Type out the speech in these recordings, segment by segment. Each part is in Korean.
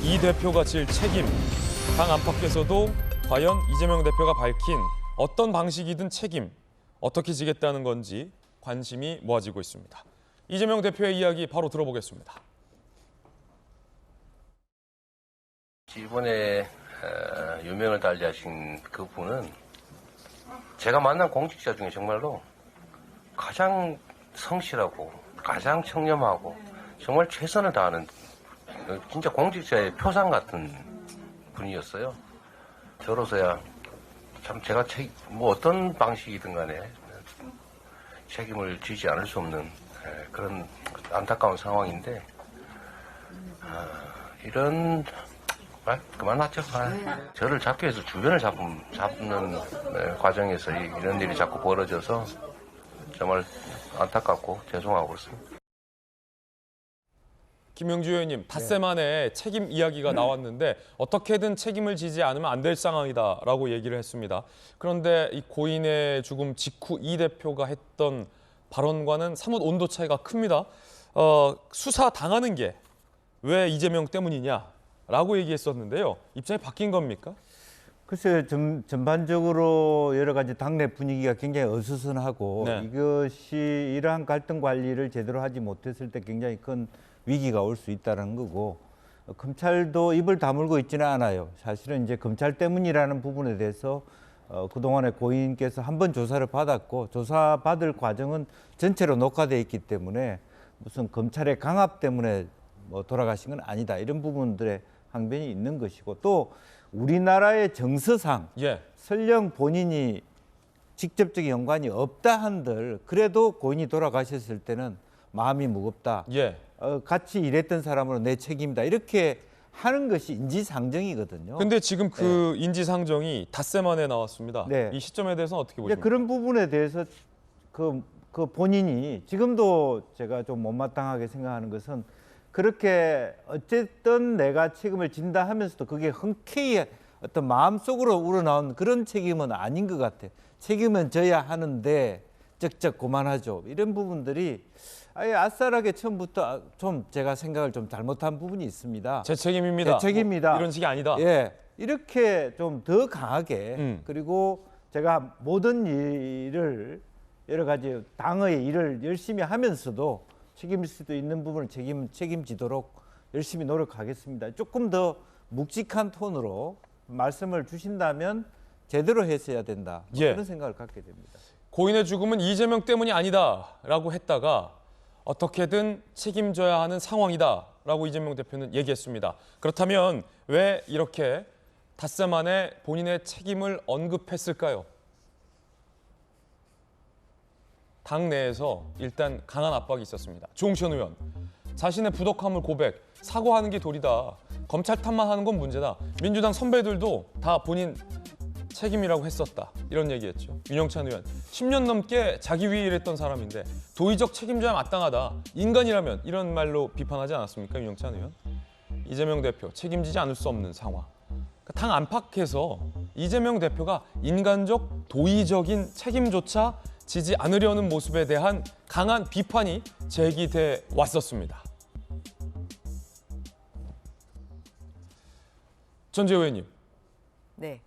이 대표가 질 책임. 당 안팎에서도 과연 이재명 대표가 밝힌 어떤 방식이든 책임, 어떻게 지겠다는 건지 관심이 모아지고 있습니다. 이재명 대표의 이야기 바로 들어보겠습니다. 이번에 유명을 달리하신 그분은 제가 만난 공직자 중에 정말로 가장 성실하고 가장 청렴하고 정말 최선을 다하는 진짜 공직자의 표상 같은 분이었어요. 저로서야 참 제가 어떤 방식이든 간에 책임을 지지 않을 수 없는 그런 안타까운 상황인데 이런 그만하죠. 저를 잡기 위해서 주변을 잡는 과정에서 이런 일이 자꾸 벌어져서 정말 안타깝고 죄송하고 그렇습니다. 김영주 의원님, 닷새 만에 책임 이야기가 나왔는데 어떻게든 책임을 지지 않으면 안 될 상황이다라고 얘기를 했습니다. 그런데 이 고인의 죽음 직후 이 대표가 했던 발언과는 사뭇 온도 차이가 큽니다. 수사 당하는 게 왜 이재명 때문이냐라고 얘기했었는데요. 입장이 바뀐 겁니까? 글쎄요, 전반적으로 여러 가지 당내 분위기가 굉장히 어수선하고 네. 이것이 이러한 갈등 관리를 제대로 하지 못했을 때 굉장히 큰 위기가 올 수 있다는 거고 검찰도 입을 다물고 있지는 않아요. 사실은 이제 검찰 때문이라는 부분에 대해서 그동안에 고인께서 한 번 조사를 받았고 조사받을 과정은 전체로 녹화되어 있기 때문에 무슨 검찰의 강압 때문에 뭐 돌아가신 건 아니다. 이런 부분들의 항변이 있는 것이고 또 우리나라의 정서상 설령 본인이 직접적인 연관이 없다 한들 그래도 고인이 돌아가셨을 때는 마음이 무겁다. 같이 일했던 사람으로 내 책임이다. 이렇게 하는 것이 인지상정이거든요. 근데 지금 그 인지상정이 닷새 만에 나왔습니다. 네. 이 시점에 대해서는 어떻게 보십니까? 그런 부분에 대해서 그 본인이 지금도 제가 좀 못마땅하게 생각하는 것은 그렇게 어쨌든 내가 책임을 진다 하면서도 그게 흔쾌히 어떤 마음속으로 우러나온 그런 책임은 아닌 것 같아요. 책임은 져야 하는데 쩍쩍 그만하죠. 이런 부분들이 아예 아싸라게 처음부터 좀 제가 생각을 좀 잘못한 부분이 있습니다. 제 책임입니다. 제 책임이다. 이런 식이 아니다. 이렇게 좀 더 강하게 그리고 제가 모든 일을 여러 가지 당의 일을 열심히 하면서도 책임질 수도 있는 부분을 책임지도록 열심히 노력하겠습니다. 조금 더 묵직한 톤으로 말씀을 주신다면 제대로 했어야 된다. 그런 생각을 갖게 됩니다. 고인의 죽음은 이재명 때문이 아니다라고 했다가 어떻게든 책임져야 하는 상황이다라고 이재명 대표는 얘기했습니다. 그렇다면 왜 이렇게 닷새 만에 본인의 책임을 언급했을까요? 당내에서 일단 강한 압박이 있었습니다. 조홍천 의원, 자신의 부덕함을 고백, 사과하는 게 도리다. 검찰 탓만 하는 건 문제다. 민주당 선배들도 다 본인 책임이라고 했었다. 이런 얘기했죠. 윤영찬 의원, 10년 넘게 자기 위에 일했던 사람인데 도의적 책임져야 마땅하다. 인간이라면 이런 말로 비판하지 않았습니까? 윤영찬 의원. 이재명 대표, 책임지지 않을 수 없는 상황. 당 안팎에서 이재명 대표가 인간적, 도의적인 책임조차 지지 않으려는 모습에 대한 강한 비판이 제기돼 왔었습니다. 전재 의원님. 네.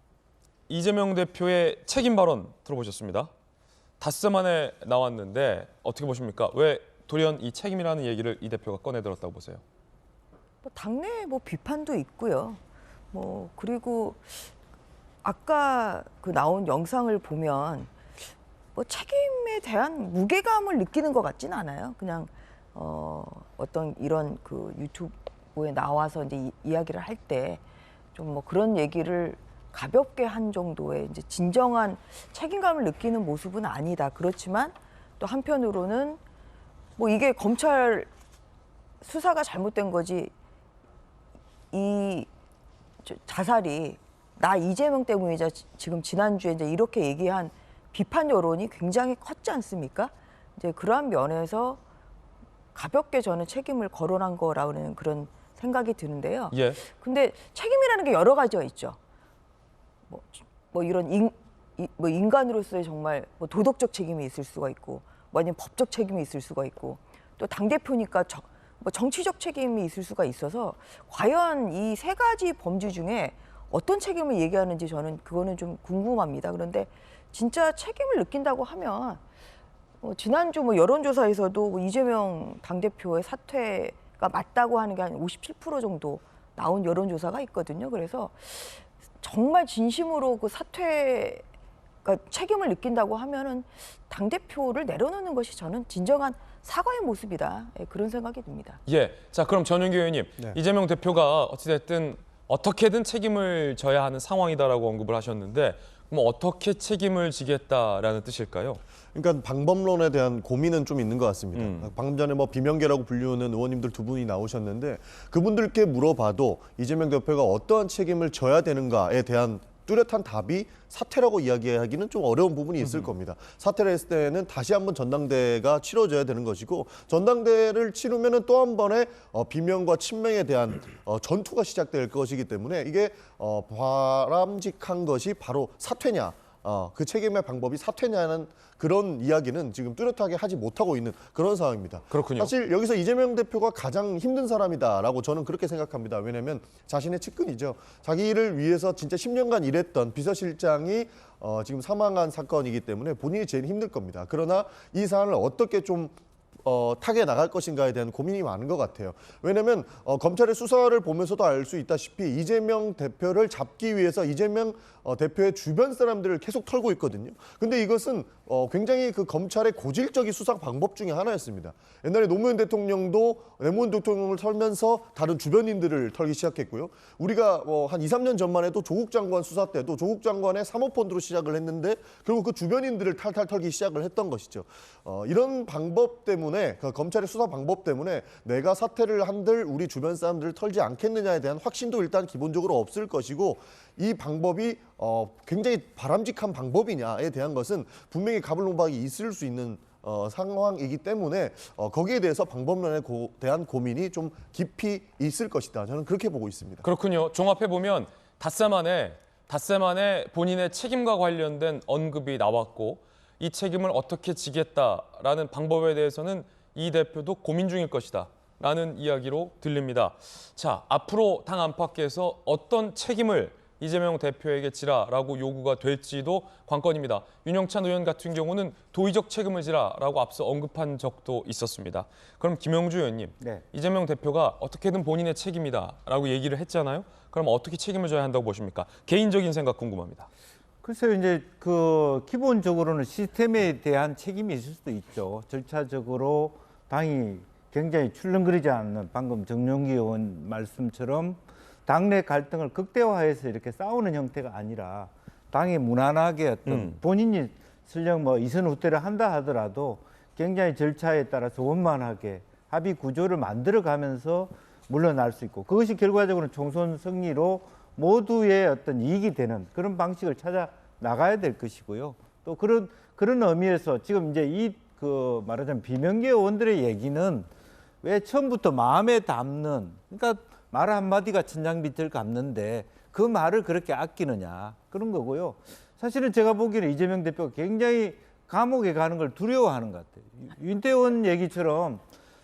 이재명 대표의 책임 발언 들어보셨습니다. 닷새 만에 나왔는데 어떻게 보십니까? 왜 돌연 이 책임이라는 얘기를 이 대표가 꺼내들었다고 보세요? 당내 비판도 있고요. 그리고 아까 그 나온 영상을 보면 책임에 대한 무게감을 느끼는 것 같지는 않아요. 그냥 어떤 이런 그 유튜브에 나와서 이제 이야기를 할 때 좀 그런 얘기를 가볍게 한 정도의 이제 진정한 책임감을 느끼는 모습은 아니다. 그렇지만 또 한편으로는 이게 검찰 수사가 잘못된 거지 이 자살이 나 이재명 때문이자 지금 지난주에 이제 이렇게 얘기한 비판 여론이 굉장히 컸지 않습니까? 이제 그러한 면에서 가볍게 저는 책임을 거론한 거라는 그런 생각이 드는데요. 근데 책임이라는 게 여러 가지가 있죠. 이런 인간으로서의 정말 도덕적 책임이 있을 수가 있고, 아니면 법적 책임이 있을 수가 있고, 또 당대표니까 뭐 정치적 책임이 있을 수가 있어서 과연 이 세 가지 범주 중에 어떤 책임을 얘기하는지 저는 그거는 좀 궁금합니다. 그런데 진짜 책임을 느낀다고 하면 지난주 뭐 여론조사에서도 뭐 이재명 당대표의 사퇴가 맞다고 하는 게 한 57% 정도 나온 여론조사가 있거든요. 그래서 정말 진심으로 그 사퇴가 책임을 느낀다고 하면은 당대표를 내려놓는 것이 저는 진정한 사과의 모습이다. 예, 그런 생각이 듭니다. 예, 자 그럼 전윤기 의원님, 네. 이재명 대표가 어찌됐든 어떻게든 책임을 져야 하는 상황이다라고 언급을 하셨는데 그럼 어떻게 책임을 지겠다라는 뜻일까요? 그러니까 방법론에 대한 고민은 좀 있는 것 같습니다. 방금 전에 뭐 비명계라고 불리우는 의원님들 두 분이 나오셨는데 그분들께 물어봐도 이재명 대표가 어떠한 책임을 져야 되는가에 대한 뚜렷한 답이 사퇴라고 이야기하기는 좀 어려운 부분이 있을 겁니다. 사퇴를 했을 때는 다시 한번 전당대회가 치러져야 되는 것이고 전당대회를 치르면은 또 한 번의 비명과 친명에 대한 전투가 시작될 것이기 때문에 이게 바람직한 것이 바로 사퇴냐, 그 책임의 방법이 사퇴냐는 그런 이야기는 지금 뚜렷하게 하지 못하고 있는 그런 상황입니다. 그렇군요. 사실 여기서 이재명 대표가 가장 힘든 사람이다라고 저는 그렇게 생각합니다. 왜냐하면 자신의 측근이죠. 자기를 위해서 진짜 10년간 일했던 비서실장이 지금 사망한 사건이기 때문에 본인이 제일 힘들 겁니다. 그러나 이 사안을 어떻게 좀 타게 나갈 것인가에 대한 고민이 많은 것 같아요. 왜냐하면 검찰의 수사를 보면서도 알 수 있다시피 이재명 대표를 잡기 위해서 이재명 대표의 주변 사람들을 계속 털고 있거든요. 근데 이것은 굉장히 그 검찰의 고질적인 수사 방법 중에 하나였습니다. 옛날에 노무현 대통령도 노무현 대통령을 털면서 다른 주변인들을 털기 시작했고요. 우리가 한 2, 3년 전만 해도 조국 장관 수사 때도 조국 장관의 사모펀드로 시작을 했는데 결국 그 주변인들을 탈탈 털기 시작을 했던 것이죠. 이런 방법 때문에 그 검찰의 수사 방법 때문에 내가 사퇴를 한들 우리 주변 사람들을 털지 않겠느냐에 대한 확신도 일단 기본적으로 없을 것이고 이 방법이 굉장히 바람직한 방법이냐에 대한 것은 분명히 가불론박이 있을 수 있는 상황이기 때문에 거기에 대해서 방법론에 대한 고민이 좀 깊이 있을 것이다. 저는 그렇게 보고 있습니다. 그렇군요. 종합해 보면 닷새 만에 본인의 책임과 관련된 언급이 나왔고 이 책임을 어떻게 지겠다라는 방법에 대해서는 이 대표도 고민 중일 것이다. 라는 이야기로 들립니다. 자, 앞으로 당 안팎에서 어떤 책임을 이재명 대표에게 지라라고 요구가 될지도 관건입니다. 윤영찬 의원 같은 경우는 도의적 책임을 지라라고 앞서 언급한 적도 있었습니다. 그럼 김영주 의원님, 네. 이재명 대표가 어떻게든 본인의 책임이다라고 얘기를 했잖아요. 그럼 어떻게 책임을 져야 한다고 보십니까? 개인적인 생각 궁금합니다. 글쎄요, 이제 그 기본적으로는 시스템에 대한 책임이 있을 수도 있죠. 절차적으로 당이 굉장히 출렁거리지 않는 방금 정용기 의원 말씀처럼 당내 갈등을 극대화해서 이렇게 싸우는 형태가 아니라 당이 무난하게 어떤 본인이 설령 뭐 이선 후퇴를 한다 하더라도 굉장히 절차에 따라서 원만하게 합의 구조를 만들어가면서 물러날 수 있고 그것이 결과적으로는 총선 승리로 모두의 어떤 이익이 되는 그런 방식을 찾아 나가야 될 것이고요. 또 그런 의미에서 지금 이제 이 그 말하자면 비명계 의원들의 얘기는 왜 처음부터 마음에 담는 그러니까 말 한마디가 천장빛을 갚는데 그 말을 그렇게 아끼느냐 그런 거고요. 사실은 제가 보기에는 이재명 대표가 굉장히 감옥에 가는 걸 두려워하는 것 같아요. 윤태원 얘기처럼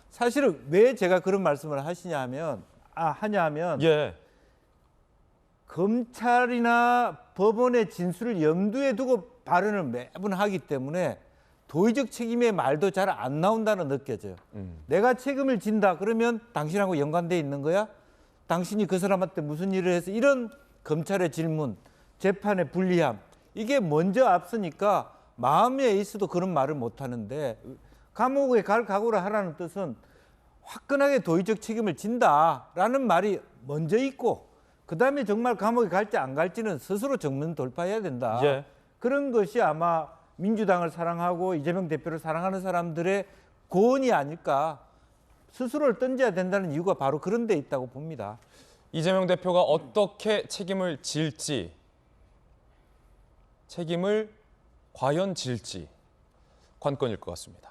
사실은 왜 제가 그런 말씀을 하냐면 예. 검찰이나 법원의 진술을 염두에 두고 발언을 매번 하기 때문에 도의적 책임의 말도 잘 안 나온다는 느껴져요. 내가 책임을 진다 그러면 당신하고 연관돼 있는 거야? 당신이 그 사람한테 무슨 일을 해서 이런 검찰의 질문, 재판의 불리함 이게 먼저 앞서니까 마음에 있어도 그런 말을 못 하는데 감옥에 갈 각오를 하라는 뜻은 화끈하게 도의적 책임을 진다라는 말이 먼저 있고 그다음에 정말 감옥에 갈지 안 갈지는 스스로 정면 돌파해야 된다. 예. 그런 것이 아마 민주당을 사랑하고 이재명 대표를 사랑하는 사람들의 고언이 아닐까. 스스로를 던져야 된다는 이유가 바로 그런 데 있다고 봅니다. 이재명 대표가 어떻게 책임을 질지, 책임을 과연 질지 관건일 것 같습니다.